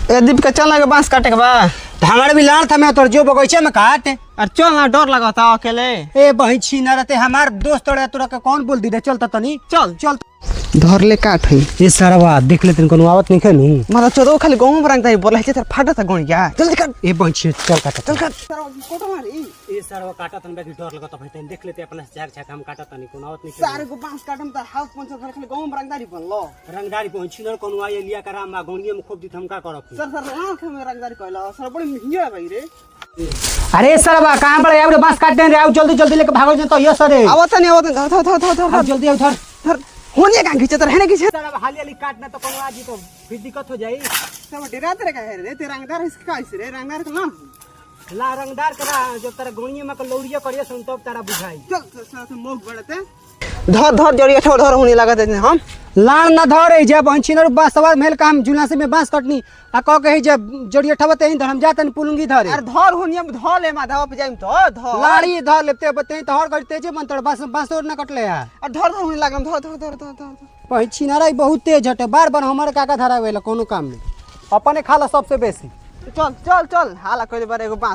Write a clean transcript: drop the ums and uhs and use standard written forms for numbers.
ए दीपिका चल ना के बांस काटे के बा। हमारे भी लाड़ था मैं तोर जो बगीचे में काट। अरे चल ना, डर लगा था अकेले। ए बही छीना रहते हमार दोस्त तोड़ा तोरा के कौन बोल दी रे? चलता तनी चल चल। धर ले काट है। ये सारा बात देख ले तेन कोनो आवत नहीं खेनू। मारा चोदो खाली गांव में रंगता है बोला है तेरा फाटा था गणिया। जल्दी काट। ए बही छी चल काट चल काट। कोटो मारी। ए सारा काटा तन बाकी डर लगत भाई तन देख लेते अपना झाग झाग हम काटा तनी कोनो आवत नहीं। सारे को बांस काटम त हाउस पंचर खाली गांव में रंगदारी बनलो। रंगदारी बही छी न कोनो आए लिया करा मा गणिये में खूब दी हमका करब। सर आंख में रंगदारी कहला सर बड़ी महंगी है भाई रे। अरे सरवा कहां पर आउ रे? बांस काट दे रे, आउ जल्दी जल्दी लेके भागो जे तो ये सरे। आवत धर जल्दी आउ धर। होने का खींचे तर है ना खींचे। सारा हाली हाली काटना तो कोनो आजी तो फिर दिक्कत हो जाई। सब डराते रे का है रे? ते रंगदार इसका इस रे रंगदार का नाम ला रंगदार करा जो तेरा गणिये में लौड़िया करिए सुन तब तारा बुझाई। चल साथ मोग बढ़ते धर जड़िया ठोर धर होने लगा देते हम। लान न धरे जब बंचिनर बांस सवार मेल काम जुलासे में बांस कटनी आ कह के जब जड़िया ठबते ही हम जातन पुलुंगी धरे। अरे धर होनिया में धर ले माधव पे जाइम तो धर लाड़ी धर लेते बते तो हर करते जे मंत्र बांस बांस और न कटले है। अरे धर होने लगम धर बंचिनर बहुत तेज हटे, बार बार हमारे काका धरावेला कोनो काम में अपने खाला सबसे बेसी। चल हाला कोई बार एगो बांस